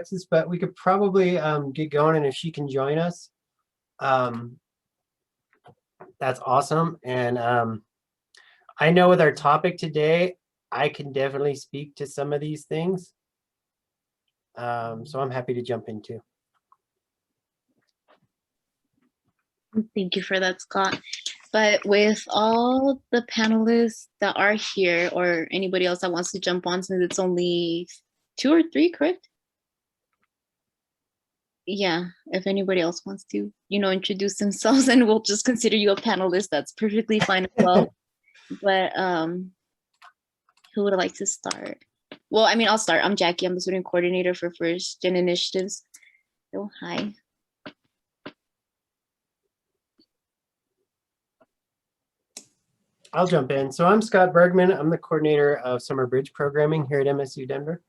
Alexis, but we could probably get going, and if she can join us, um, that's awesome. And I know with our topic today, I can definitely speak to some of these things. So I'm happy to jump in too. Thank you for that, Scott. But with all the panelists that are here, or anybody else that wants to jump on, since it's only 2 or 3, correct? Yeah, if anybody else wants to, introduce themselves, and we'll just consider you a panelist, that's perfectly fine as well. But who would like to start? Well, I mean, I'll start. I'm Jackie. I'm the student coordinator for First Gen Initiatives. So, hi. I'll jump in. So I'm Scott Bergman. I'm the coordinator of Summer Bridge Programming here at MSU Denver.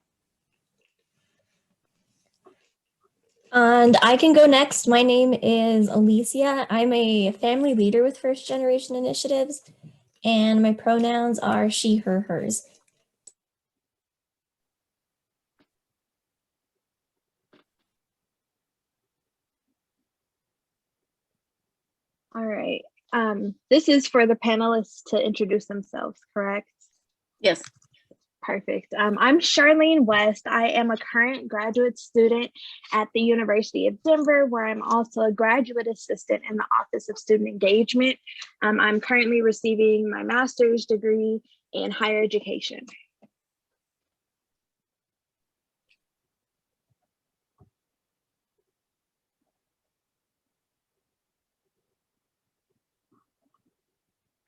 And I can go next. My name is Alicia. I'm a family leader with First Generation Initiatives, and my pronouns are she, her, hers. All right. This is for the panelists to introduce themselves, correct? Yes. Perfect. I'm Charlene West. I am a current graduate student at the University of Denver, where I'm also a graduate assistant in the Office of Student Engagement. I'm currently receiving my master's degree in higher education.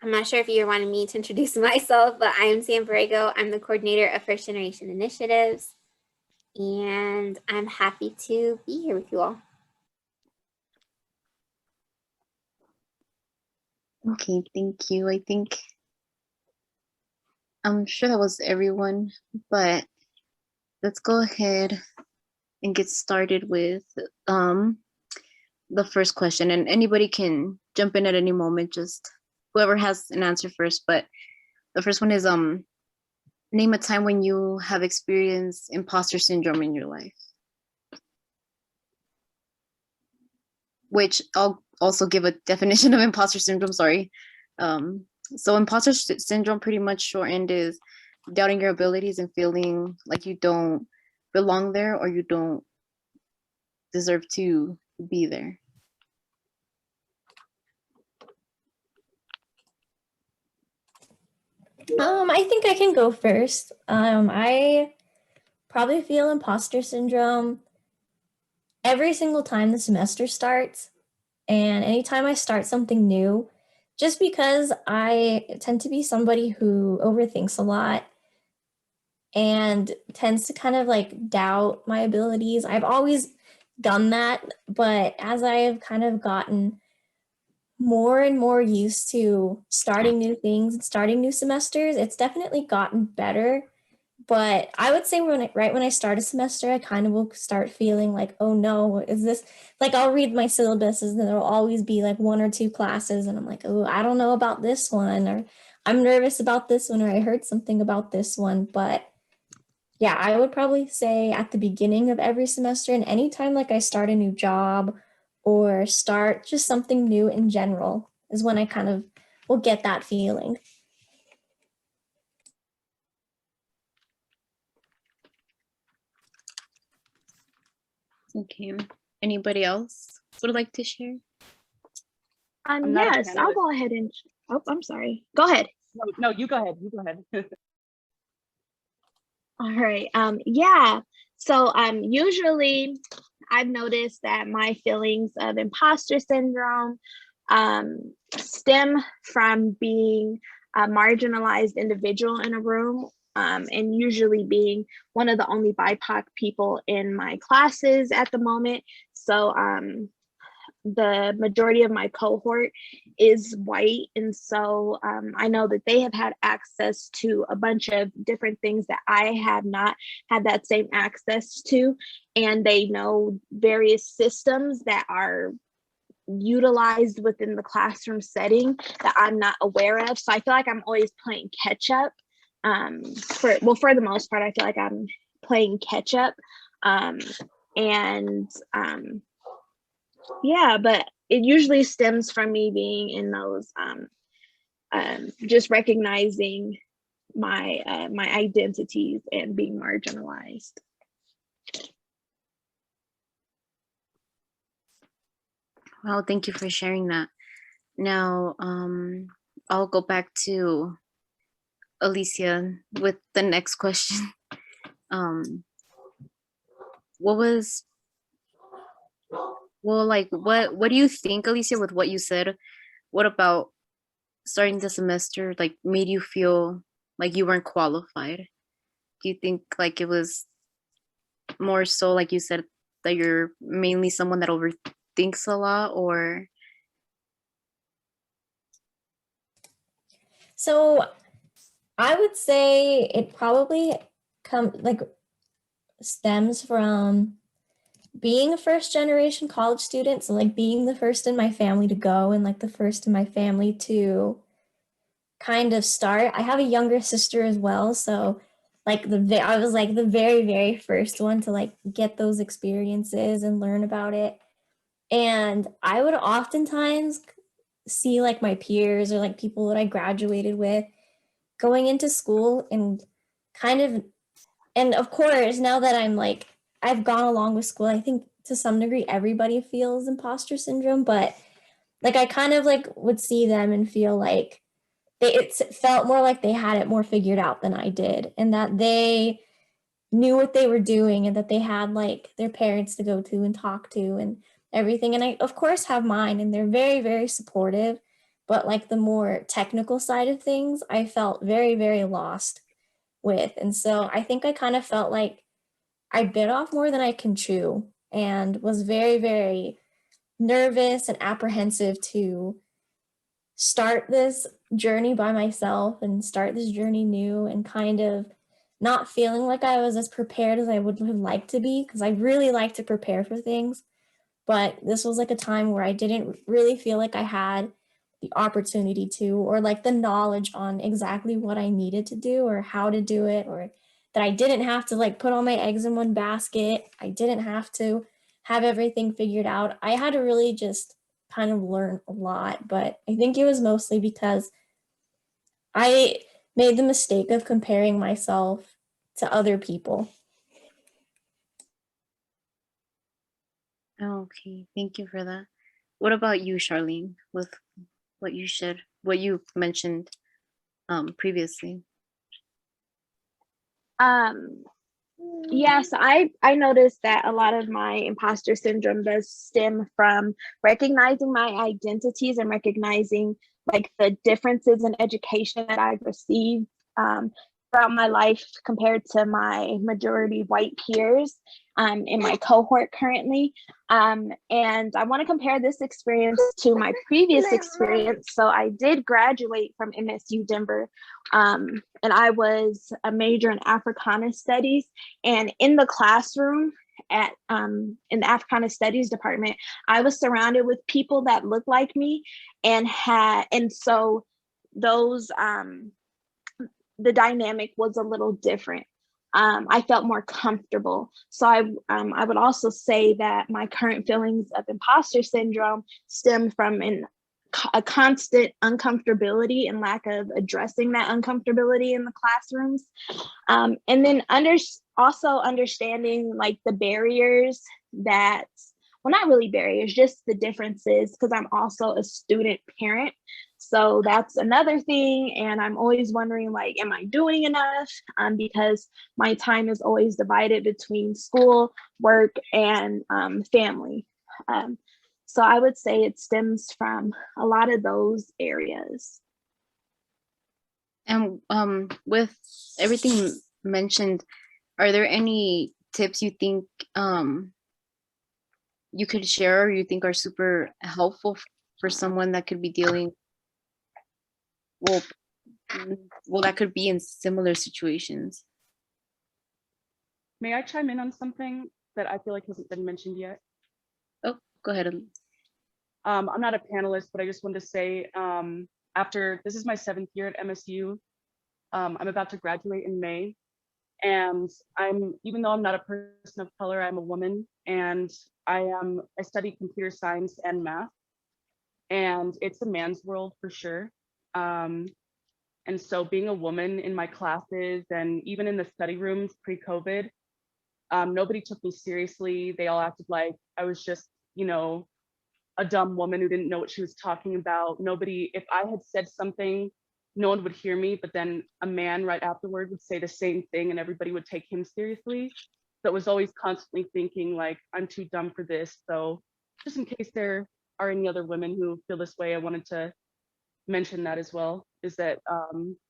I'm not sure if you wanted me to introduce myself, but I am Sam Borrego. I'm the coordinator of First Generation Initiatives, and I'm happy to be here with you all. Okay, thank you. I'm sure that was everyone, but let's go ahead and get started with the first question, and anybody can jump in at any moment, just whoever has an answer first. But the first one is name a time when you have experienced imposter syndrome in your life. Which I'll also give a definition of imposter syndrome, sorry. So imposter syndrome, pretty much shortened, is doubting your abilities and feeling like you don't belong there or you don't deserve to be there. I think I can go first. I probably feel imposter syndrome every single time the semester starts, and anytime I start something new, just because I tend to be somebody who overthinks a lot and tends to kind of like doubt my abilities. I've always done that, but as I have kind of gotten more and more used to starting new things and starting new semesters, it's definitely gotten better. But I would say right when I start a semester, I kind of will start feeling like, oh no, is this, like I'll read my syllabuses and there'll always be like 1 or 2 classes and I'm like, oh, I don't know about this one, or I'm nervous about this one, or I heard something about this one. But yeah, I would probably say at the beginning of every semester, and anytime like I start a new job or start just something new in general, is when I kind of will get that feeling. Okay, anybody else would like to share? Yes, I'll go ahead and, oh, I'm sorry. Go ahead. No, you go ahead. You go ahead. All right. Yeah. So usually I've noticed that my feelings of imposter syndrome stem from being a marginalized individual in a room, and usually being one of the only BIPOC people in my classes at the moment. So the majority of my cohort is white, and so I know that they have had access to a bunch of different things that I have not had that same access to, and they know various systems that are utilized within the classroom setting that I'm not aware of. So I feel like I'm always playing catch up. For the most part, I feel like I'm playing catch up. And yeah, but it usually stems from me being in those just recognizing my my identities and being marginalized. Wow, thank you for sharing that. Now, I'll go back to Alicia with the next question. What was, well, like, what do you think, Alicia, with what you said? What about starting the semester, like, made you feel like you weren't qualified? Do you think like it was more so, like you said, that you're mainly someone that overthinks a lot, or? So I would say it probably stems from being a first generation college student. So like being the first in my family to go and like the first in my family to kind of start. I have a younger sister as well, so like I was like the very first one to like get those experiences and learn about it. And I would oftentimes see like my peers or like people that I graduated with going into school and kind of, and of course, now that I'm like, I've gone along with school, I think to some degree everybody feels imposter syndrome, but like I kind of like would see them and feel like it felt more like they had it more figured out than I did, and that they knew what they were doing and that they had like their parents to go to and talk to and everything. And I, of course, have mine, and they're very supportive. But like the more technical side of things, I felt very lost with. And so I think I kind of felt like I bit off more than I can chew and was very nervous and apprehensive to start this journey by myself and start this journey new, and kind of not feeling like I was as prepared as I would have liked to be, because I really like to prepare for things. But this was like a time where I didn't really feel like I had the opportunity to, or like the knowledge on exactly what I needed to do or how to do it, or that I didn't have to like put all my eggs in one basket. I didn't have to have everything figured out. I had to really just kind of learn a lot, but I think it was mostly because I made the mistake of comparing myself to other people. Okay, thank you for that. What about you, Charlene, with what you mentioned previously? Yes, I noticed that a lot of my imposter syndrome does stem from recognizing my identities and recognizing like the differences in education that I've received throughout my life compared to my majority white peers in my cohort currently. And I want to compare this experience to my previous experience. So I did graduate from MSU Denver, and I was a major in Africana Studies. And in the classroom at in the Africana Studies department, I was surrounded with people that looked like me and so those the dynamic was a little different. I felt more comfortable. So I would also say that my current feelings of imposter syndrome stem from a constant uncomfortability and lack of addressing that uncomfortability in the classrooms. And then also understanding like the barriers that, well, not really barriers, just the differences, because I'm also a student parent. So that's another thing. And I'm always wondering, like, am I doing enough? Because my time is always divided between school, work, and family. So I would say it stems from a lot of those areas. And with everything mentioned, are there any tips you think you could share, or you think are super helpful for someone that could be dealing, well, that could be in similar situations? May I chime in on something that I feel like hasn't been mentioned yet? Oh, go ahead. I'm not a panelist, but I just wanted to say, after this is my 7th year at MSU. I'm about to graduate in May. And even though I'm not a person of color, I'm a woman, and I study computer science and math, and it's a man's world for sure. And so being a woman in my classes and even in the study rooms pre-COVID, nobody took me seriously. They all acted like I was just, a dumb woman who didn't know what she was talking about. Nobody, if I had said something, no one would hear me, but then a man right afterward would say the same thing and everybody would take him seriously. So it was always constantly thinking like, I'm too dumb for this. So just in case there are any other women who feel this way, I wanted to mention that as well, is that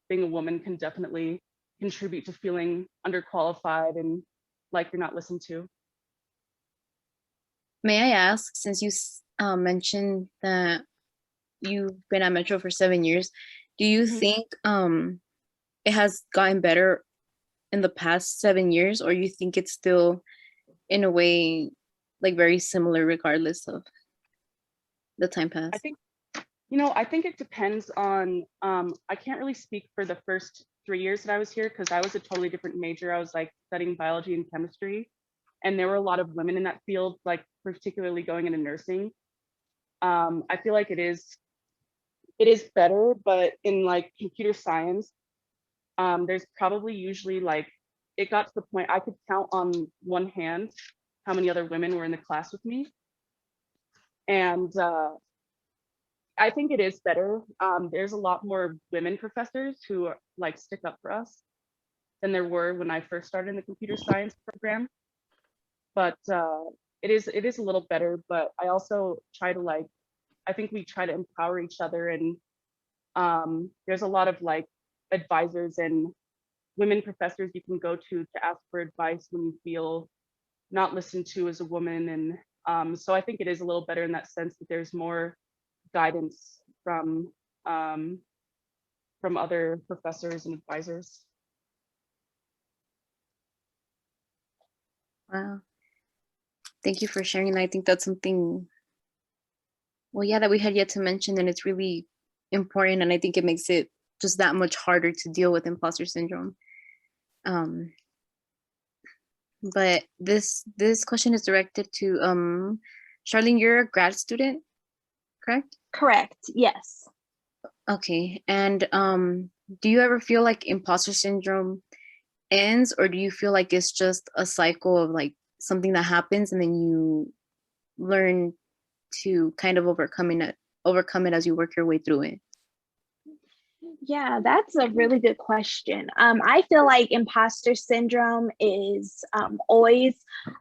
being a woman can definitely contribute to feeling underqualified and like you're not listened to. May I ask, since you mentioned that you've been at Metro for 7 years, do you Mhm. think it has gotten better in the past 7 years, or you think it's still in a way like very similar regardless of the time I passed? think, I think it depends on, I can't really speak for the first 3 years that I was here because I was a totally different major. I was like studying biology and chemistry, and there were a lot of women in that field, like particularly going into nursing. I feel like it is better, but in like computer science, there's probably usually like, it got to the point I could count on one hand how many other women were in the class with me. And I think it is better. There's a lot more women professors who are, like stick up for us than there were when I first started in the computer science program. But it is a little better. But I also try to like, I think we try to empower each other, and there's a lot of like advisors and women professors you can go to ask for advice when you feel not listened to as a woman. And so I think it is a little better in that sense that there's more guidance from other professors and advisors. Wow. Thank you for sharing that. I think that's something, well, yeah, that we had yet to mention, and it's really important, and I think it makes it just that much harder to deal with imposter syndrome. But this question is directed to Charlene. You're a grad student, correct? Correct. Yes. Okay. And do you ever feel like imposter syndrome ends, or do you feel like it's just a cycle of like something that happens and then you learn to kind of overcome it as you work your way through it? Yeah, that's a really good question. I feel like imposter syndrome is always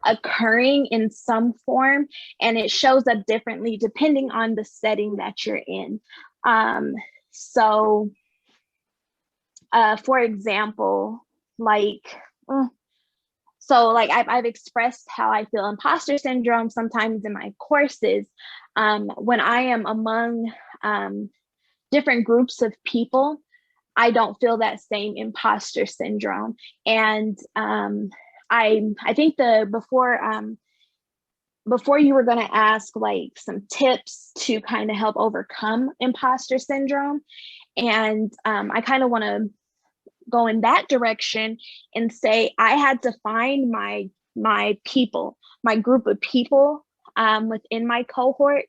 occurring in some form, and it shows up differently depending on the setting that you're in. So, for example, I've expressed how I feel imposter syndrome sometimes in my courses when I am among different groups of people. I don't feel that same imposter syndrome. And I think before you were going to ask like some tips to kind of help overcome imposter syndrome, and I kind of want to go in that direction and say I had to find my people, my group of people within my cohort,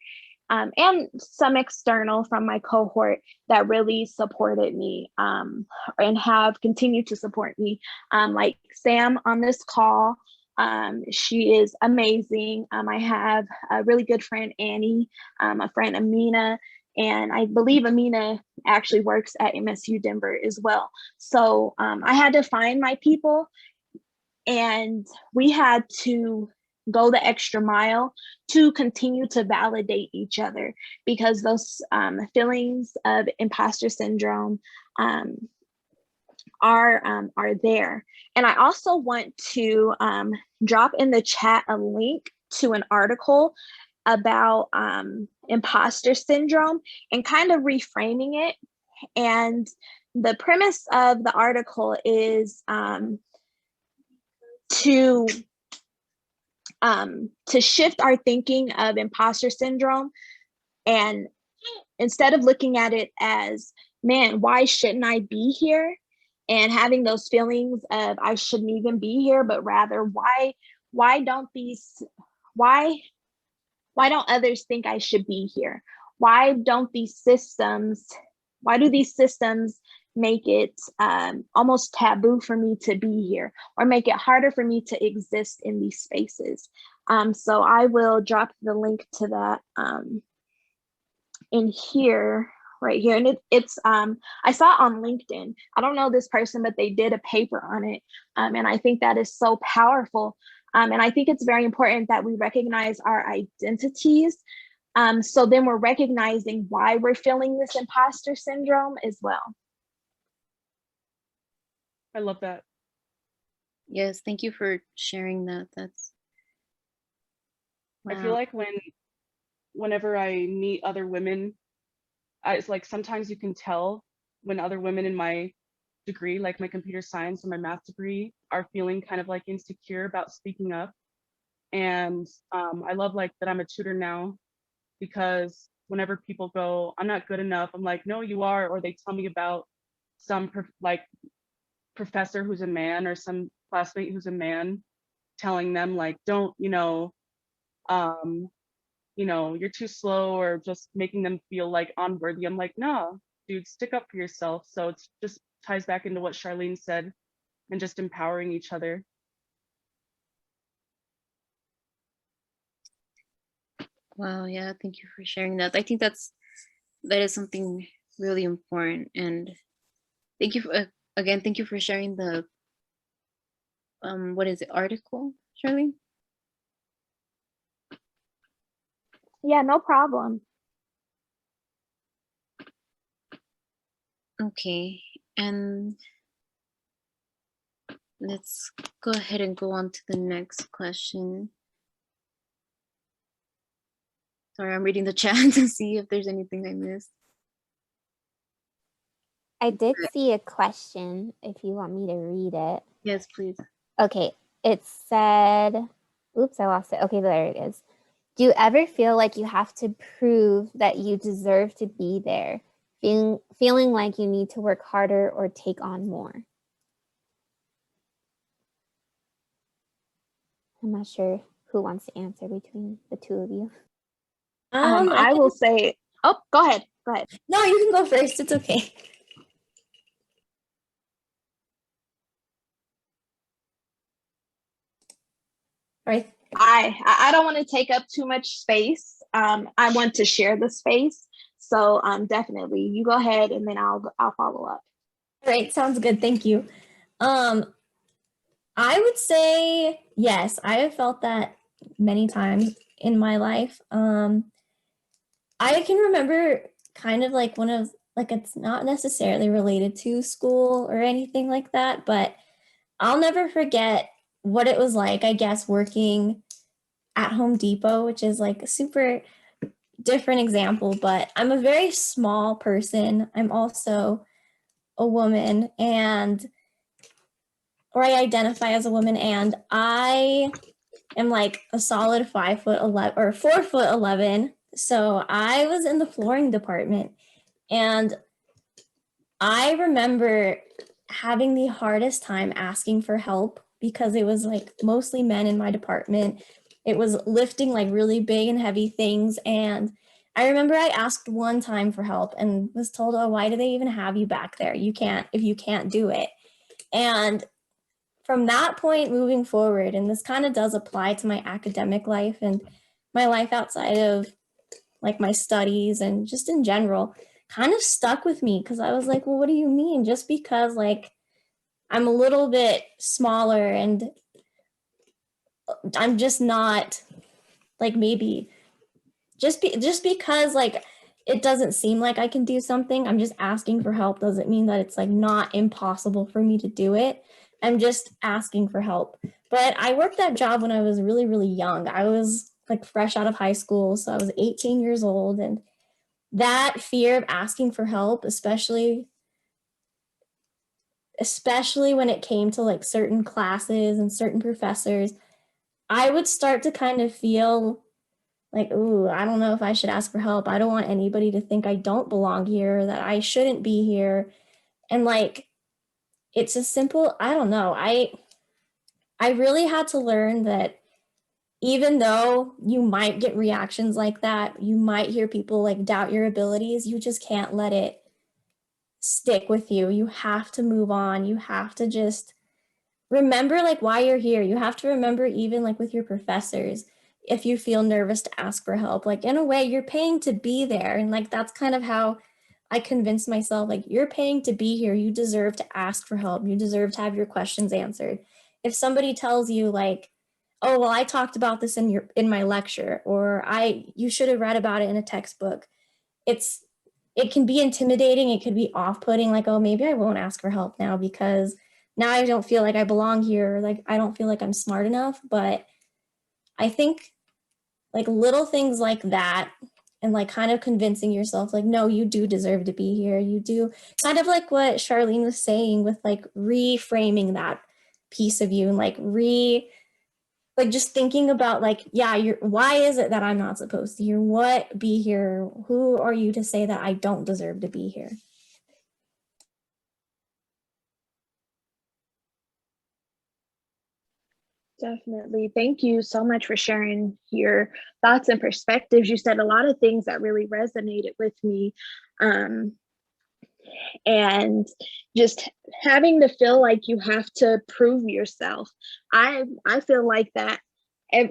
and some external from my cohort that really supported me and have continued to support me. Like Sam on this call, she is amazing. I have a really good friend, Annie, a friend, Amina, and I believe Amina actually works at MSU Denver as well. So I had to find my people, and we had to go the extra mile to continue to validate each other, because those feelings of imposter syndrome are there. And I also want to drop in the chat a link to an article about imposter syndrome and kind of reframing it. And the premise of the article is to shift our thinking of imposter syndrome, and instead of looking at it as, man, why shouldn't I be here? and having those feelings of I shouldn't even be here, but rather why don't these why why don't others think I should be here? Why don't these systems, why do these systems make it almost taboo for me to be here, or make it harder for me to exist in these spaces? So I will drop the link to that in here, right here. And it's I saw it on LinkedIn. I don't know this person, but they did a paper on it. And I think that is so powerful. And I think it's very important that we recognize our identities. So then we're recognizing why we're feeling this imposter syndrome as well. I love that. Yes, thank you for sharing that. That's I feel wow. like whenever I meet other women, it's like sometimes you can tell when other women in my degree, like my computer science and my math degree, are feeling kind of like insecure about speaking up. And I love like that I'm a tutor now, because whenever people go, I'm not good enough, I'm like, no, you are. Or they tell me about some professor who's a man, or some classmate who's a man, telling them like, don't, you're too slow, or just making them feel like unworthy. I'm like, no, dude, stick up for yourself. So it's just ties back into what Charlene said, and just empowering each other. Wow, yeah, thank you for sharing that. I think that is something really important. And thank you for, again, thank you for sharing the what is it, article, Charlene? Yeah, no problem. Okay, and let's go ahead and go on to the next question. Sorry, I'm reading the chat to see if there's anything I missed. I did see a question, if you want me to read it. Yes, please. Okay, it said, oops, I lost it. Okay, there it is. Do you ever feel like you have to prove that you deserve to be there, feeling like you need to work harder or take on more? I'm not sure who wants to answer between the two of you. I will say, oh, go ahead. Go ahead. No, you can go first. It's okay. All right. I don't want to take up too much space. I want to share the space. So definitely you go ahead, and then I'll follow up. All right, sounds good. Thank you. I would say yes. I have felt that many times in my life. I can remember kind of like one of, like, it's not necessarily related to school or anything like that, but I'll never forget what it was like, I guess, working at Home Depot, which is like a super different example, but I'm a very small person. I'm also a woman, or I identify as a woman, and I am like a solid 5'11" or 4'11". So I was in the flooring department, and I remember having the hardest time asking for help because it was like mostly men in my department. It was lifting like really big and heavy things. And I remember I asked one time for help and was told, oh, why do they even have you back there? You can't, if you can't do it. And from that point moving forward, and this kind of does apply to my academic life and my life outside of like my studies and just in general, kind of stuck with me, because I was like, well, what do you mean? Just because like I'm a little bit smaller and I'm just not like, maybe just because like it doesn't seem like I can do something, I'm just asking for help, doesn't mean that it's like not impossible for me to do it. I'm just asking for help. But I worked that job when I was really, really young. I was like fresh out of high school, so I was 18 years old, and that fear of asking for help, especially when it came to like certain classes and certain professors, I would start to kind of feel like, ooh, I don't know if I should ask for help. I don't want anybody to think I don't belong here, that I shouldn't be here. And like, it's a simple, I don't know. I really had to learn that even though you might get reactions like that, you might hear people like doubt your abilities, you just can't let it stick with you. You have to move on. You have to just remember like why you're here. You have to remember even like with your professors, if you feel nervous to ask for help, like in a way you're paying to be there. And like that's kind of how I convinced myself, like you're paying to be here. You deserve to ask for help. You deserve to have your questions answered. If somebody tells you like, oh, well, I talked about this in my lecture, or you should have read about it in a textbook. It can be intimidating. It could be off-putting, like, oh, maybe I won't ask for help now because now I don't feel like I belong here. Or like I don't feel like I'm smart enough. But I think like little things like that and like kind of convincing yourself like, no, you do deserve to be here. You do, kind of like what Charlene was saying with like reframing that piece of you and like just thinking about like, yeah, why is it that I'm not supposed to here? What be here? Who are you to say that I don't deserve to be here? Definitely. Thank you so much for sharing your thoughts and perspectives. You said a lot of things that really resonated with me. And just having to feel like you have to prove yourself. I feel like that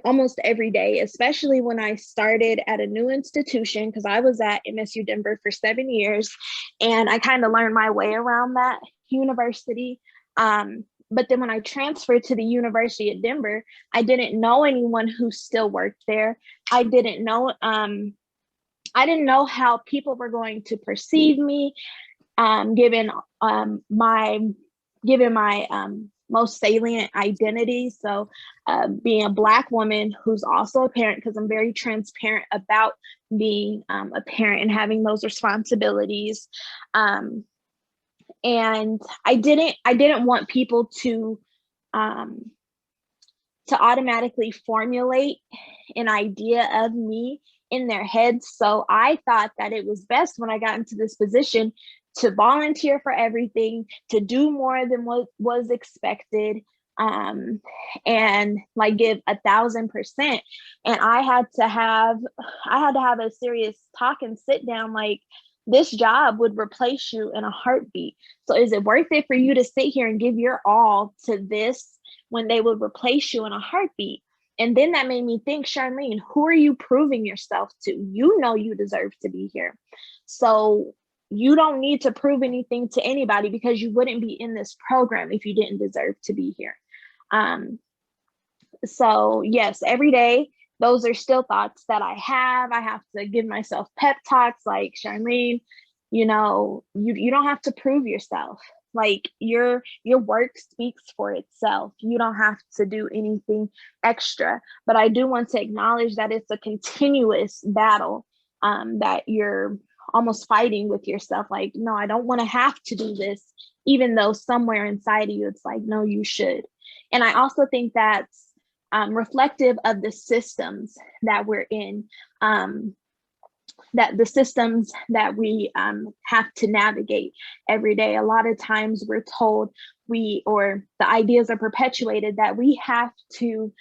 almost every day, especially when I started at a new institution, because I was at MSU Denver for 7 years, and I kind of learned my way around that university. But then when I transferred to the University of Denver, I didn't know anyone who still worked there. I didn't know how people were going to perceive me, given my most salient identity. So being a Black woman who's also a parent, because I'm very transparent about being a parent and having those responsibilities. And I didn't want people to automatically formulate an idea of me in their heads. So I thought that it was best when I got into this position to volunteer for everything, to do more than what was expected, and like give 1,000%. And I had to have a serious talk and sit down, like, this job would replace you in a heartbeat. So is it worth it for you to sit here and give your all to this when they would replace you in a heartbeat? And then that made me think, Charlene, who are you proving yourself to? You know you deserve to be here. So you don't need to prove anything to anybody, because you wouldn't be in this program if you didn't deserve to be here. So yes, every day, those are still thoughts that I have. I have to give myself pep talks like, Charlene, you don't have to prove yourself. Like your work speaks for itself. You don't have to do anything extra. But I do want to acknowledge that it's a continuous battle, that you're almost fighting with yourself. Like, no, I don't want to have to do this, even though somewhere inside of you, it's like, no, you should. And I also think that's reflective of the systems that we're in, that the systems that we have to navigate every day. A lot of times we're told or the ideas are perpetuated that we have to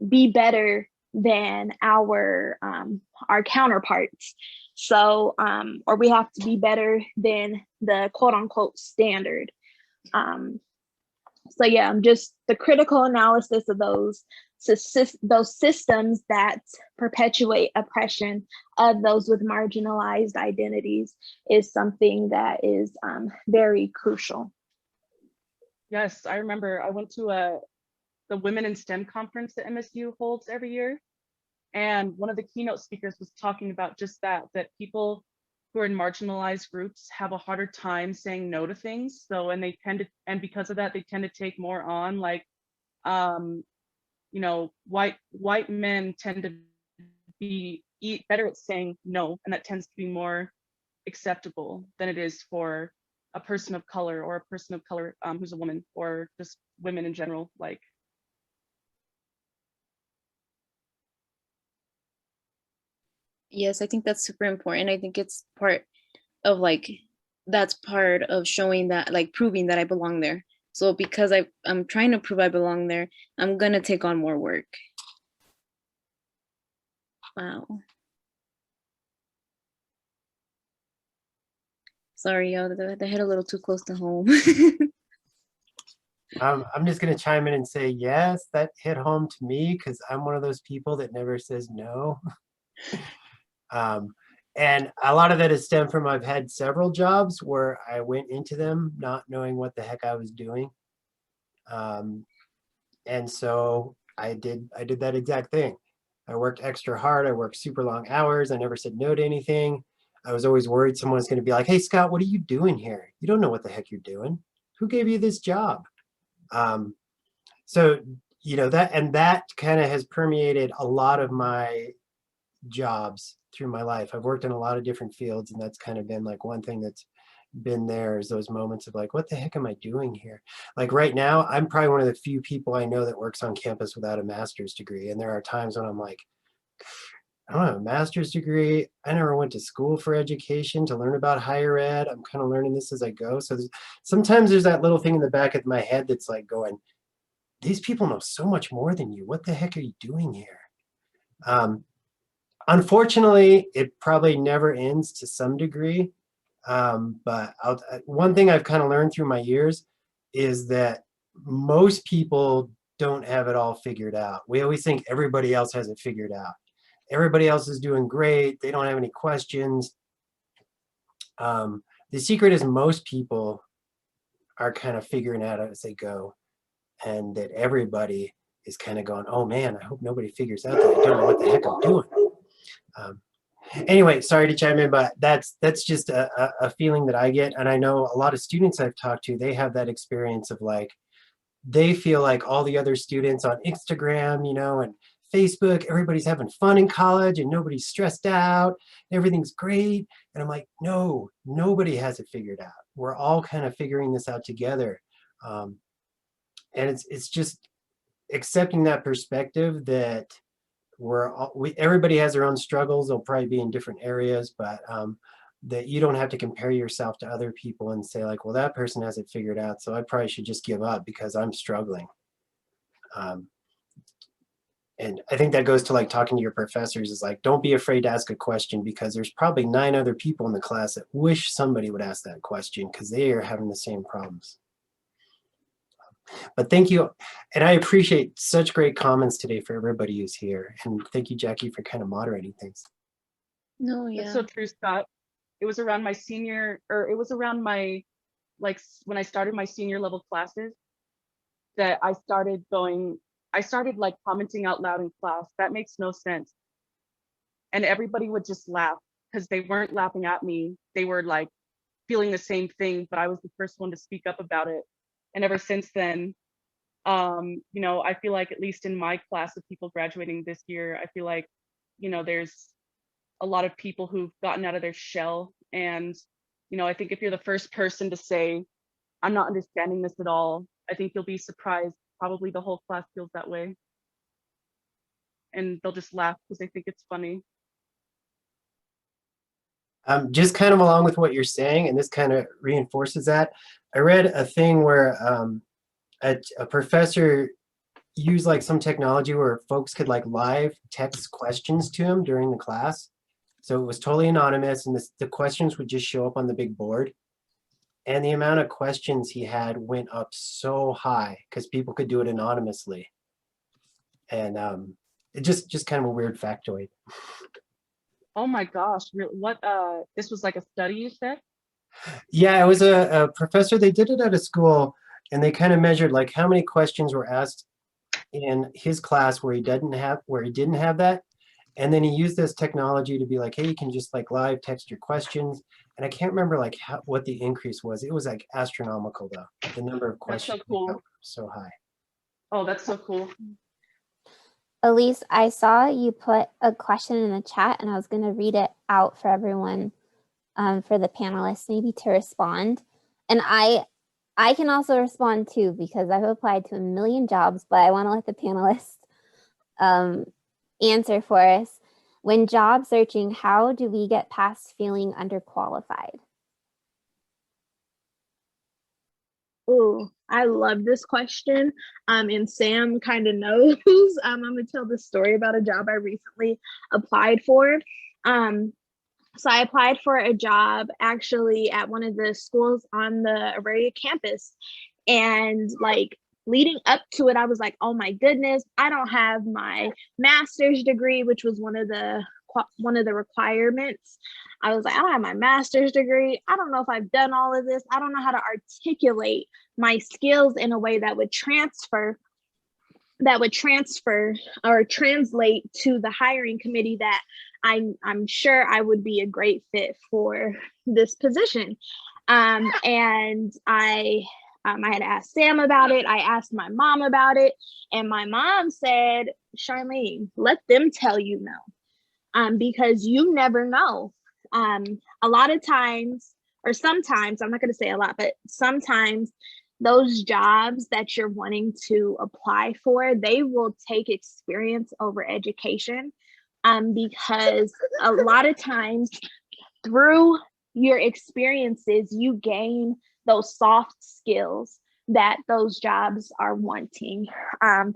be better than our counterparts. So, or we have to be better than the quote unquote standard. So yeah, just the critical analysis of those systems that perpetuate oppression of those with marginalized identities is something that is very crucial. Yes, I remember I went to the Women in STEM conference that MSU holds every year. And one of the keynote speakers was talking about just that people who are in marginalized groups have a harder time saying no to things. So, and because of that, they tend to take more on, like, white men tend to be better at saying no, and that tends to be more acceptable than it is for a person of color, or a person of color who's a woman, or just women in general. Like, Yes, I think that's super important. I think it's part of like that's part of showing that, like proving that I belong there. So because I'm trying to prove I belong there, I'm gonna take on more work. Wow. Sorry, y'all, that hit a little too close to home. I'm just going to chime in and say, yes, that hit home to me because I'm one of those people that never says no. And a lot of that is stemmed from I've had several jobs where I went into them not knowing what the heck I was doing. And so I did that exact thing. I worked extra hard. I worked super long hours. I never said no to anything. I was always worried someone was going to be like, hey, Scott, what are you doing here? You don't know what the heck you're doing. Who gave you this job? So, you know, that kind of has permeated a lot of my jobs through my life. I've worked in a lot of different fields, and that's kind of been like one thing that's been there is those moments of like, what the heck am I doing here? Like right now, I'm probably one of the few people I know that works on campus without a master's degree. And there are times when I'm like, I don't have a master's degree. I never went to school for education to learn about higher ed. I'm kind of learning this as I go. So sometimes there's that little thing in the back of my head that's like going, these people know so much more than you. What the heck are you doing here? Unfortunately, it probably never ends to some degree. But one thing I've kind of learned through my years is that most people don't have it all figured out. We always think everybody else has it figured out. Everybody else is doing great. They don't have any questions. The secret is most people are kind of figuring out as they go, and that everybody is kind of going, oh man, I hope nobody figures out that I don't know what the heck I'm doing. Anyway, sorry to chime in, but that's just a feeling that I get. And I know a lot of students I've talked to, they have that experience of like, they feel like all the other students on Instagram, you know, and Facebook, everybody's having fun in college and nobody's stressed out. Everything's great. And I'm like, no, nobody has it figured out. We're all kind of figuring this out together. And it's just accepting that perspective that everybody has their own struggles. They'll probably be in different areas, but that you don't have to compare yourself to other people and say like, well, that person has it figured out, so I probably should just give up because I'm struggling. And I think that goes to like talking to your professors is like, don't be afraid to ask a question because there's probably 9 other people in the class that wish somebody would ask that question because they are having the same problems. But thank you. And I appreciate such great comments today for everybody who's here. And thank you, Jackie, for kind of moderating things. No, That's yeah. so true, Scott. It was around my senior, or it was around my, like when I started my senior level classes that I started like commenting out loud in class. That makes no sense. And everybody would just laugh because they weren't laughing at me. They were like feeling the same thing, but I was the first one to speak up about it. And ever since then, you know, I feel like at least in my class of people graduating this year, I feel like, you know, there's a lot of people who've gotten out of their shell. And, you know, I think if you're the first person to say, I'm not understanding this at all, I think you'll be surprised. Probably the whole class feels that way. And they'll just laugh because they think it's funny. Just kind of along with what you're saying, and this kind of reinforces that, I read a thing where a professor used like some technology where folks could like live text questions to him during the class. So it was totally anonymous, and the questions would just show up on the big board. And the amount of questions he had went up so high because people could do it anonymously. And it just kind of a weird factoid. Oh my gosh, what, this was like a study you said? Yeah, it was a professor. They did it at a school, and they kind of measured like how many questions were asked in his class where he didn't have that. And then he used this technology to be like, hey, you can just like live text your questions. And I can't remember like what the increase was. It was like astronomical though. The number of questions That's so cool. so high. Oh, that's so cool. Elise, I saw you put a question in the chat and I was going to read it out for everyone, for the panelists maybe to respond. And I can also respond too because I've applied to a million jobs, but I want to let the panelists answer for us. When job searching, how do we get past feeling underqualified? Ooh, I love this question. And Sam kind of knows. I'm gonna tell the story about a job I recently applied for. Um, so I applied for a job actually at one of the schools on the Auraria campus. And like leading up to it, I was like, oh my goodness, I don't have my master's degree, which was one of the requirements. I was like, I don't have my master's degree. I don't know if I've done all of this. I don't know how to articulate my skills in a way that would transfer or translate to the hiring committee that I'm sure I would be a great fit for this position. And I had asked Sam about it. I asked my mom about it, and my mom said, Charlene, let them tell you no, because you never know. A lot of times, or sometimes, I'm not going to say a lot, but sometimes those jobs that you're wanting to apply for, they will take experience over education, because a lot of times through your experiences, you gain those soft skills that those jobs are wanting. And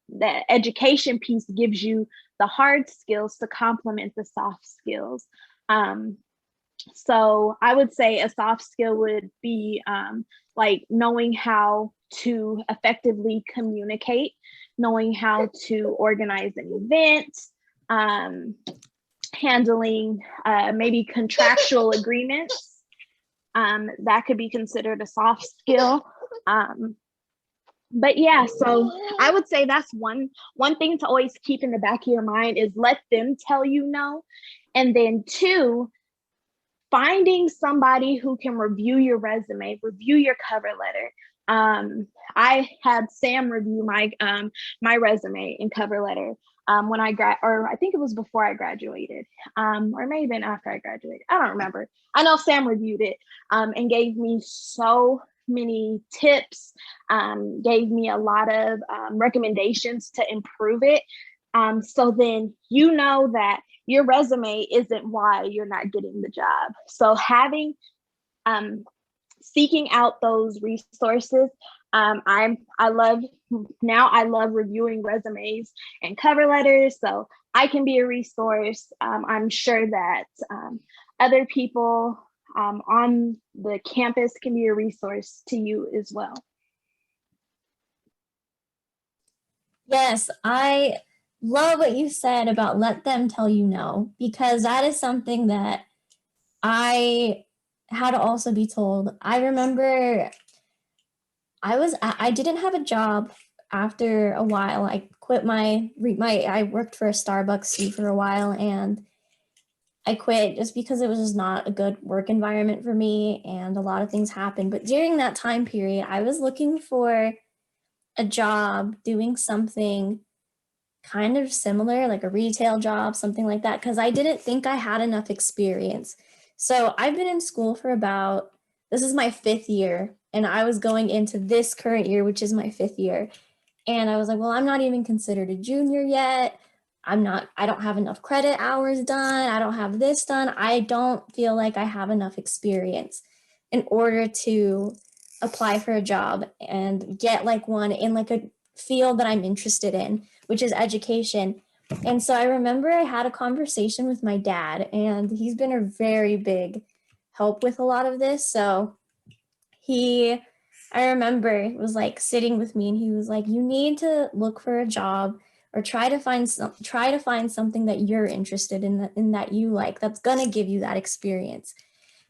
the education piece gives you the hard skills to complement the soft skills. So I would say a soft skill would be like knowing how to effectively communicate, knowing how to organize an event, handling maybe contractual agreements. That could be considered a soft skill. But yeah, so I would say that's one thing to always keep in the back of your mind is let them tell you no. And then two, finding somebody who can review your resume, review your cover letter. I had Sam review my resume and cover letter when I I think it was before I graduated, or maybe after I graduated. I don't remember. I know Sam reviewed it and gave me so many tips, gave me a lot of recommendations to improve it. So then you know that your resume isn't why you're not getting the job. So seeking out those resources. I love reviewing resumes and cover letters, so I can be a resource. I'm sure that other people on the campus can be a resource to you as well. Yes, I love what you said about let them tell you no, because that is something that I had to also be told. I remember I didn't have a job after a while. I quit I worked for a Starbucks for a while, and I quit just because it was just not a good work environment for me, and a lot of things happened. But during that time period, I was looking for a job doing something kind of similar, like a retail job, something like that, because I didn't think I had enough experience. So I've been in school for this is my 5th year, and I was going into this current year, which is my 5th year. And I was like, well, I'm not even considered a junior yet. I don't have enough credit hours done. I don't have this done. I don't feel like I have enough experience in order to apply for a job and get like one in like a field that I'm interested in, which is education. And so I remember I had a conversation with my dad, and he's been a very big help with a lot of this. So I remember was like sitting with me, and he was like, you need to look for a job or try to find something that you're interested in that you like, that's going to give you that experience.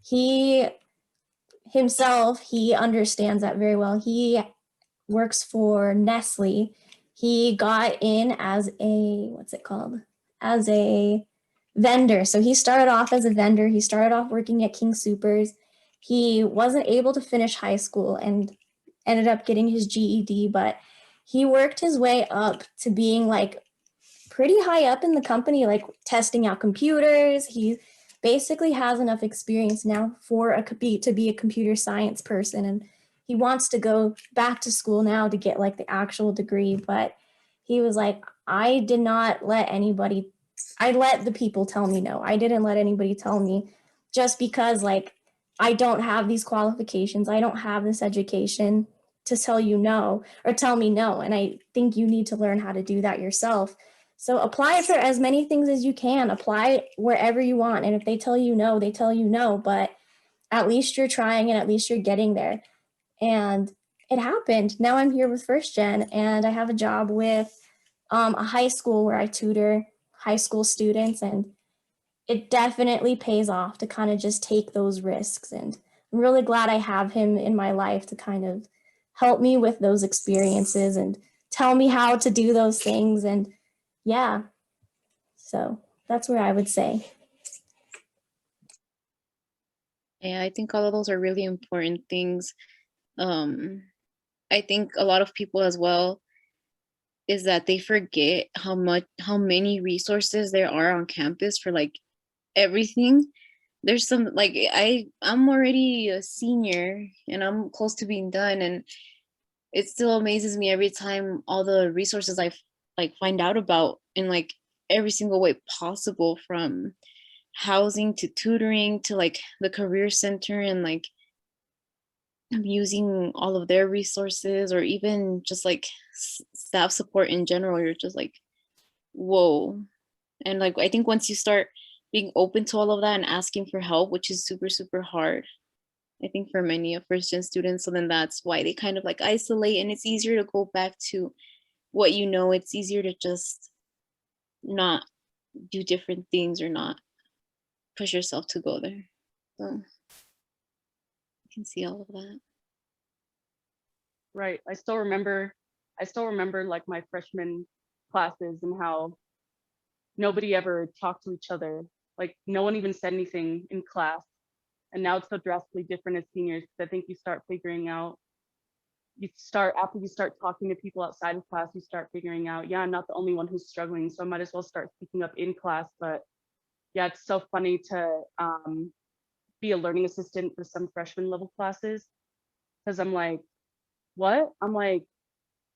He understands that very well. He works for Nestle. He got in as a vendor. So he started off as a vendor. He started off working at King Soopers. He wasn't able to finish high school and ended up getting his GED, but he worked his way up to being like pretty high up in the company, like testing out computers. He basically has enough experience now to be a computer science person, and he wants to go back to school now to get like the actual degree. But he was like, I let the people tell me no. I didn't let anybody tell me, just because like I don't have these qualifications, I don't have this education to tell you no or tell me no. And I think you need to learn how to do that yourself. So apply for as many things as you can, apply wherever you want. And if they tell you no, they tell you no, but at least you're trying and at least you're getting there. And it happened. Now I'm here with First Gen and I have a job with a high school where I tutor high school students, and it definitely pays off to kind of just take those risks. And I'm really glad I have him in my life to kind of help me with those experiences and tell me how to do those things. And yeah, so that's where I would say. Yeah, I think all of those are really important things. I think a lot of people as well is that they forget how many resources there are on campus for like everything. There's some like I'm already a senior and I'm close to being done, and it still amazes me every time all the resources I like find out about in like every single way possible, from housing to tutoring to like the career center, and like using all of their resources, or even just like staff support in general. You're just like, whoa. And like I think once you start being open to all of that and asking for help, which is super, super hard, I think for many of first gen students, so then that's why they kind of like isolate, and it's easier to go back to what you know. It's easier to just not do different things or not push yourself to go there. So I can see all of that. Right. I still remember like my freshman classes and how nobody ever talked to each other. Like no one even said anything in class. And now it's so drastically different as seniors. I think you start figuring out, after you start talking to people outside of class, you start figuring out, yeah, I'm not the only one who's struggling, so I might as well start speaking up in class. But yeah, it's so funny to be a learning assistant for some freshman level classes, because I'm like, what? I'm like,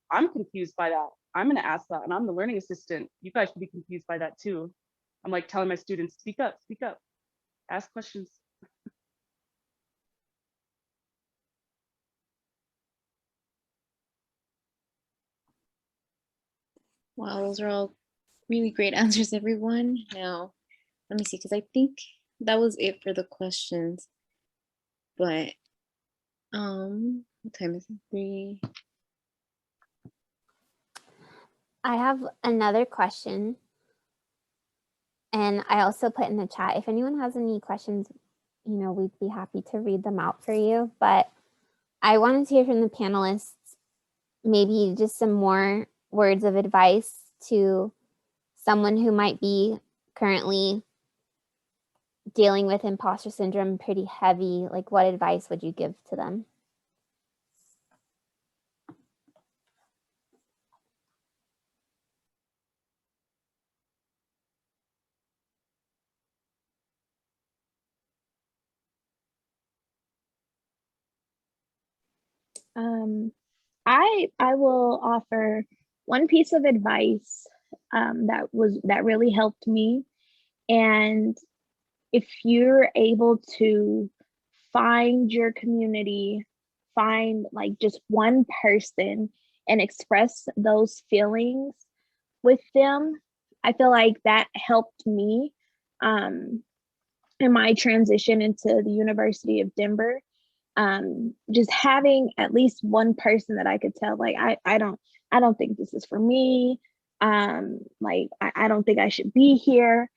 I'm confused by that. I'm gonna ask that, and I'm the learning assistant. You guys should be confused by that too. I'm like telling my students, speak up, ask questions. Wow, those are all really great answers, everyone. Now, let me see, because I think that was it for the questions. But what time is it? 3. I have another question. And I also put in the chat, if anyone has any questions, we'd be happy to read them out for you. But I wanted to hear from the panelists, maybe just some more words of advice to someone who might be currently dealing with imposter syndrome pretty heavy. Like, what advice would you give to them? I will offer one piece of advice that really helped me. And if you're able to find your community, find like just one person and express those feelings with them, I feel like that helped me in my transition into the University of Denver. Just having at least one person that I could tell, like, I don't think this is for me. Like, I don't think I should be here,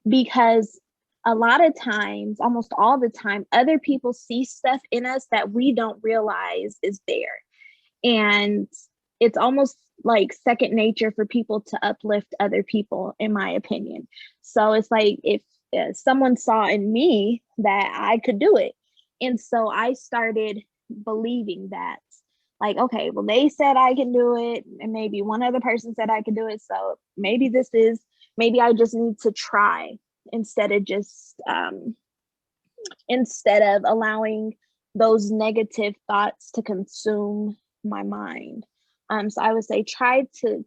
because a lot of times, almost all the time, other people see stuff in us that we don't realize is there. And it's almost like second nature for people to uplift other people, in my opinion. So it's like, if someone saw in me that I could do it. And so I started believing that, like, okay, well, they said I can do it, and maybe one other person said I could do it. So maybe I just need to try, instead of allowing those negative thoughts to consume my mind. So I would say try to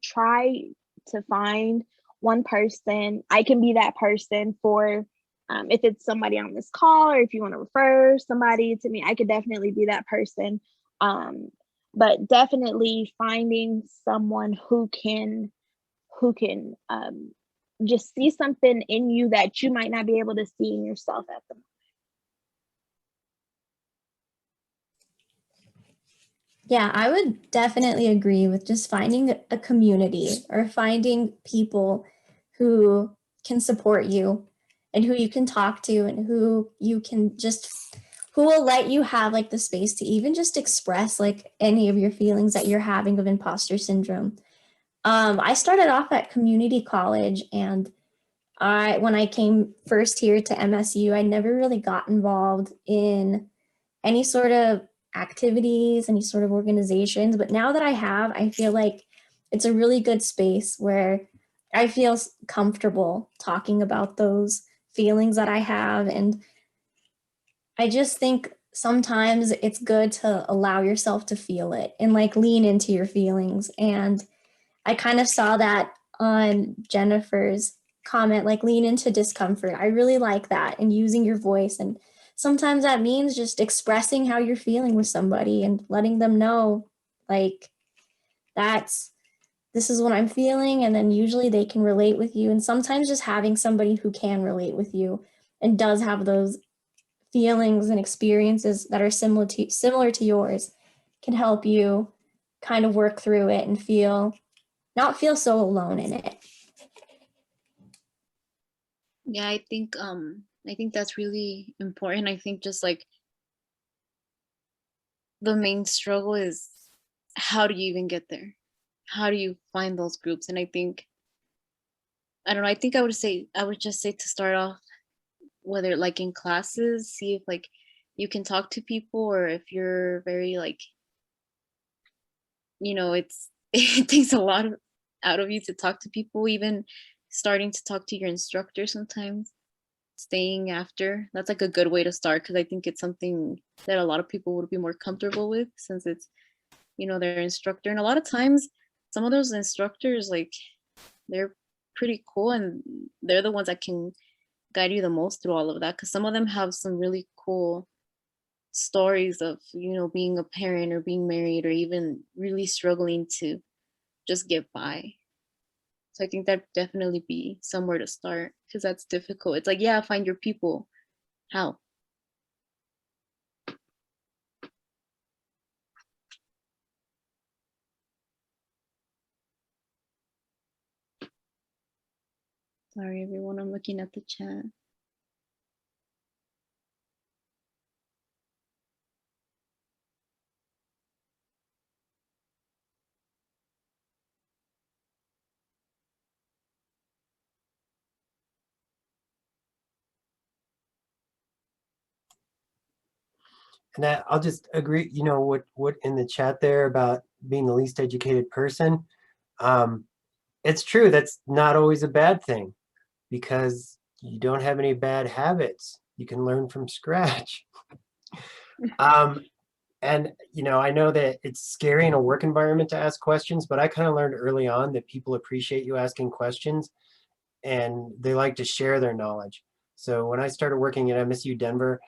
find one person. I can be that person for If it's somebody on this call, or if you want to refer somebody to me, I could definitely be that person. But definitely finding someone who can just see something in you that you might not be able to see in yourself at the moment. Yeah, I would definitely agree with just finding a community or finding people who can support you and who you can talk to and who you can just who will let you have like the space to even just express like any of your feelings that you're having of imposter syndrome. I started off at community college, and when I came first here to MSU, I never really got involved in any sort of activities, any sort of organizations. But now that I have, I feel like it's a really good space where I feel comfortable talking about those feelings that I have. And I just think sometimes it's good to allow yourself to feel it and like lean into your feelings. And I kind of saw that on Jennifer's comment, like lean into discomfort. I really like that, and using your voice. And sometimes that means just expressing how you're feeling with somebody and letting them know, like, this is what I'm feeling. And then usually they can relate with you. And sometimes just having somebody who can relate with you and does have those feelings and experiences that are similar to yours can help you kind of work through it and not feel so alone in it. Yeah, I think that's really important. I think just like the main struggle is, how do you even get there? How do you find those groups? And I think, I don't know, I think I would just say to start off, whether like in classes, see if like you can talk to people, or if you're very like, it's it takes a lot out of you to talk to people, even starting to talk to your instructor sometimes, staying after. That's like a good way to start, because I think it's something that a lot of people would be more comfortable with, since it's, their instructor. And a lot of times some of those instructors, like, they're pretty cool, and they're the ones that can guide you the most through all of that, because some of them have some really cool stories of, being a parent or being married or even really struggling to just get by. So I think that'd definitely be somewhere to start, because that's difficult. It's like, yeah, find your people. How? Sorry, everyone, I'm looking at the chat. And I'll just agree, what in the chat there about being the least educated person. It's true. That's not always a bad thing, because you don't have any bad habits. You can learn from scratch. And, I know that it's scary in a work environment to ask questions, but I kind of learned early on that people appreciate you asking questions, and they like to share their knowledge. So when I started working at MSU Denver,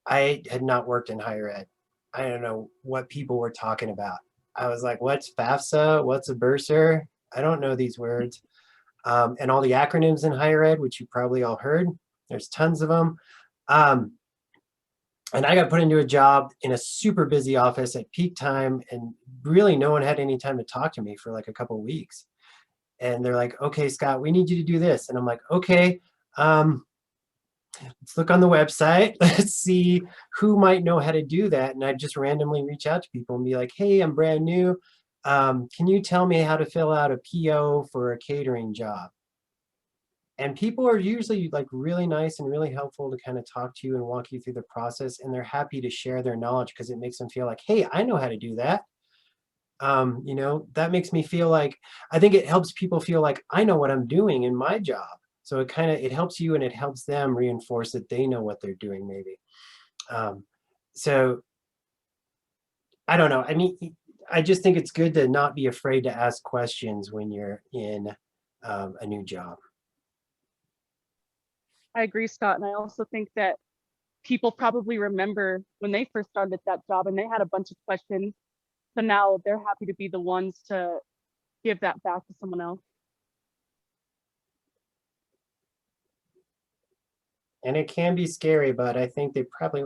I had not worked in higher ed. I don't know what people were talking about. I was like, what's FAFSA? What's a bursar? I don't know these words. And all the acronyms in higher ed, which you probably all heard. There's tons of them. And I got put into a job in a super busy office at peak time, and really no one had any time to talk to me for like a couple of weeks. And they're like, okay, Scott, we need you to do this. And I'm like, okay, let's look on the website. Let's see who might know how to do that. And I just randomly reach out to people and be like, hey, I'm brand new. Can you tell me how to fill out a PO for a catering job? And people are usually like really nice and really helpful to kind of talk to you and walk you through the process. And they're happy to share their knowledge, because it makes them feel like, hey, I know how to do that. That makes me feel like, I think it helps people feel like I know what I'm doing in my job. So it helps you, and it helps them reinforce that they know what they're doing, maybe. So I don't know. I mean, I just think it's good to not be afraid to ask questions when you're in a new job. I agree, Scott. And I also think that people probably remember when they first started that job and they had a bunch of questions. So now they're happy to be the ones to give that back to someone else. And it can be scary, but I think they probably,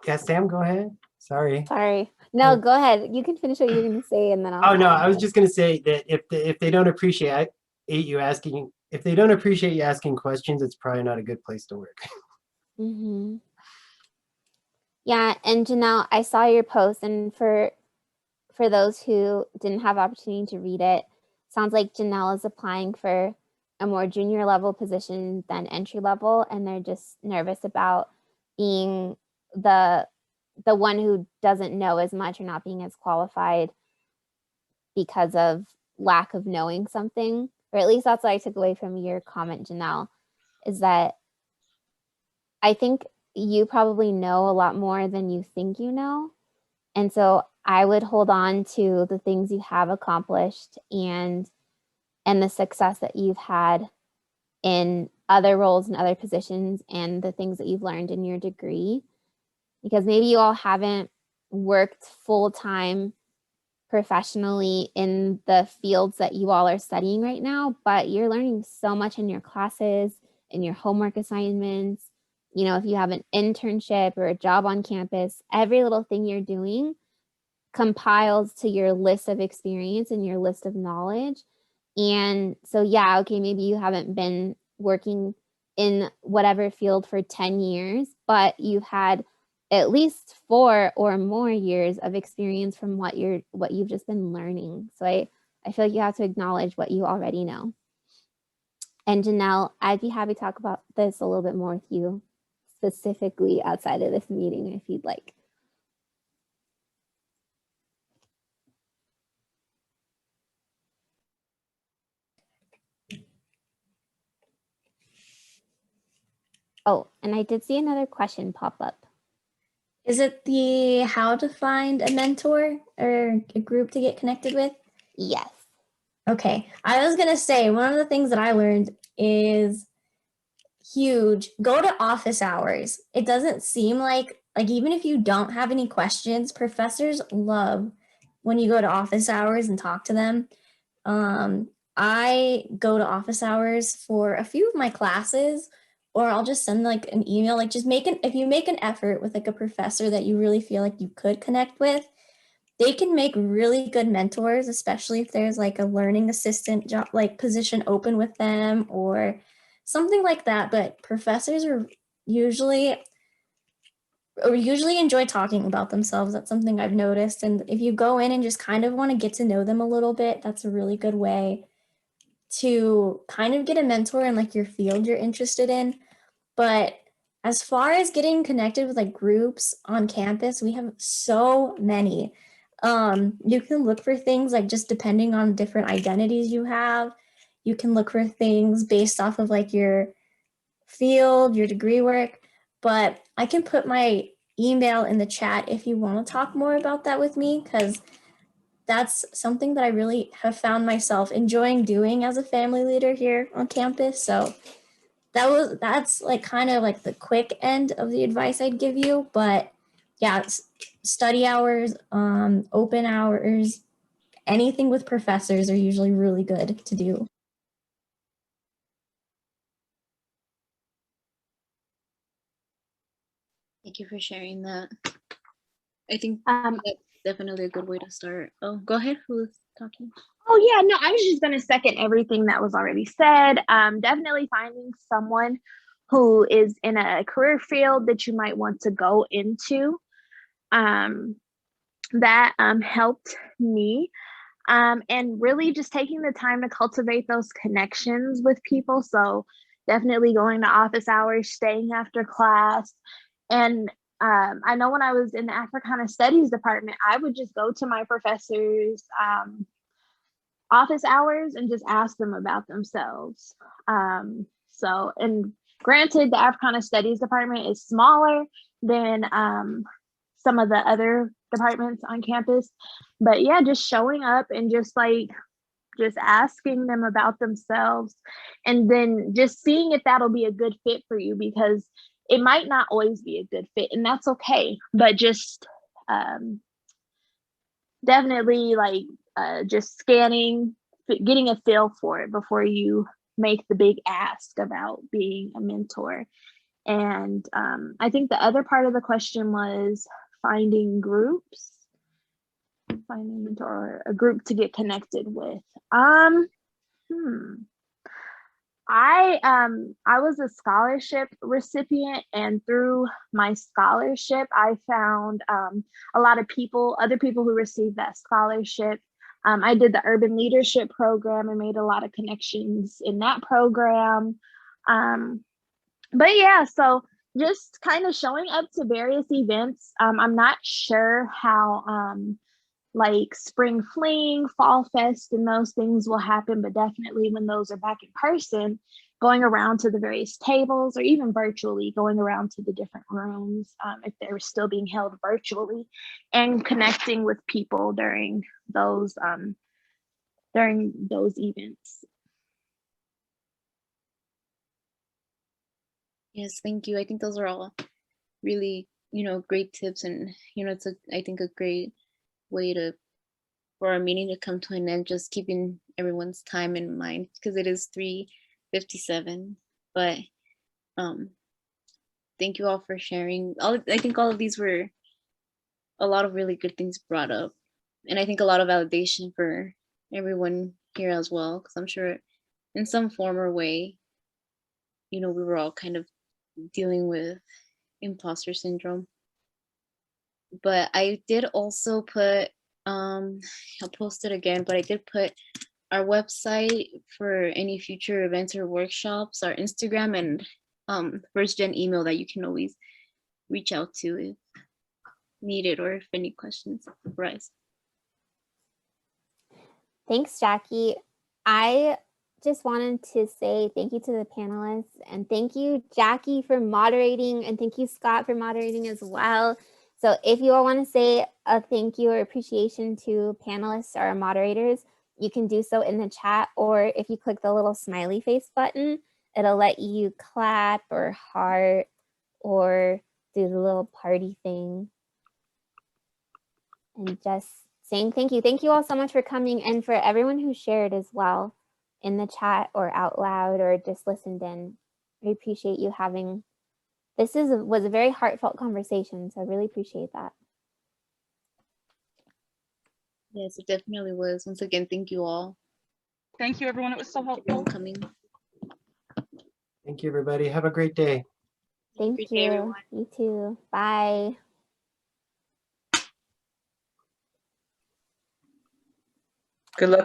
yeah, Sam, go ahead. Sorry. Sorry. No, Oh. go ahead. You can finish what you're going to say and then I'll. Oh, no, I was add. just gonna say that if they don't appreciate you asking, if they don't appreciate you asking questions, it's probably not a good place to work. Mhm. Yeah, and Janelle, I saw your post, and for those who didn't have opportunity to read it, sounds like Janelle is applying for a more junior level position than entry level, and they're just nervous about being the one who doesn't know as much or not being as qualified because of lack of knowing something. Or at least that's what I took away from your comment, Janelle, is that I think you probably know a lot more than you think you know. And so I would hold on to the things you have accomplished and the success that you've had in other roles and other positions and the things that you've learned in your degree. Because maybe you all haven't worked full time professionally in the fields that you all are studying right now, but you're learning so much in your classes, in your homework assignments. You know, if you have an internship or a job on campus, every little thing you're doing compiles to your list of experience and your list of knowledge. And so, yeah, okay, maybe you haven't been working in whatever field for 10 years, but you've had at least 4 or more years of experience from what you've just been learning. So I feel like you have to acknowledge what you already know. And Janelle, I'd be happy to talk about this a little bit more with you specifically outside of this meeting if you'd like. Oh, and I did see another question pop up. Is it the how to find a mentor or a group to get connected with? Yes. Okay. I was going to say one of the things that I learned is huge. Go to office hours. It doesn't seem like even if you don't have any questions, professors love when you go to office hours and talk to them. I go to office hours for a few of my classes, or I'll just send like an email, like just if you make an effort with like a professor that you really feel like you could connect with, they can make really good mentors, especially if there's like a learning assistant job, like position open with them or something like that. But professors are usually enjoy talking about themselves. That's something I've noticed. And if you go in and just kind of want to get to know them a little bit, that's a really good way to kind of get a mentor in like your field you're interested in. But as far as getting connected with like groups on campus, we have so many. You can look for things like just depending on different identities you have. You can look for things based off of like your field, your degree work, but I can put my email in the chat if you want to talk more about that with me, because that's something that I really have found myself enjoying doing as a family leader here on campus. So that's like kind of like the quick end of the advice I'd give you. But yeah, study hours, open hours, anything with professors are usually really good to do. Thank you for sharing that. I think Um, that's definitely a good way to start. Oh, go ahead. Who's talking? Oh yeah, no, I was just gonna second everything that was already said. Definitely finding someone who is in a career field that you might want to go into. That helped me. And really just taking the time to cultivate those connections with people. So definitely going to office hours, staying after class. And I know when I was in the Africana Studies department, I would just go to my professors' office hours and just ask them about themselves. And granted, the Africana Studies department is smaller than some of the other departments on campus, but yeah, just showing up and just like just asking them about themselves, and then just seeing if that'll be a good fit for you, because it might not always be a good fit, and that's okay. But just definitely like just scanning, getting a feel for it before you make the big ask about being a mentor. And I think the other part of the question was finding groups, finding a mentor or a group to get connected with. I was a scholarship recipient, and through my scholarship, I found a lot of other people who received that scholarship. I did the urban leadership program and made a lot of connections in that program. But yeah, so just kind of showing up to various events. I'm not sure how like Spring Fling, Fall Fest, and those things will happen, but definitely when those are back in person, going around to the various tables, or even virtually going around to the different rooms, if they're still being held virtually, and connecting with people during those events. Yes, thank you. I think those are all really, great tips, and it's I think a great way for our meeting to come to an end, just keeping everyone's time in mind, because it is 3:57. But thank you all for sharing. I think all of these were a lot of really good things brought up, and I think a lot of validation for everyone here as well, because I'm sure in some form or way, we were all kind of dealing with imposter syndrome. But I did also put, I'll post it again, but I did put our website for any future events or workshops, our Instagram, and First Gen email that you can always reach out to if needed, or if any questions arise. Thanks, Jackie. I just wanted to say thank you to the panelists, and thank you, Jackie, for moderating, and thank you, Scott, for moderating as well. So if you all want to say a thank you or appreciation to panelists or moderators, you can do so in the chat, or if you click the little smiley face button, it'll let you clap or heart or do the little party thing. And just saying thank you. Thank you all so much for coming, and for everyone who shared as well in the chat or out loud or just listened in. I appreciate you having, was a very heartfelt conversation, so I really appreciate that. Yes, it definitely was. Once again, thank you all. Thank you, everyone. It was so helpful. Everyone coming. Thank you, everybody. Have a great day. Thank Great you. day, everyone. You too. Bye. Good luck.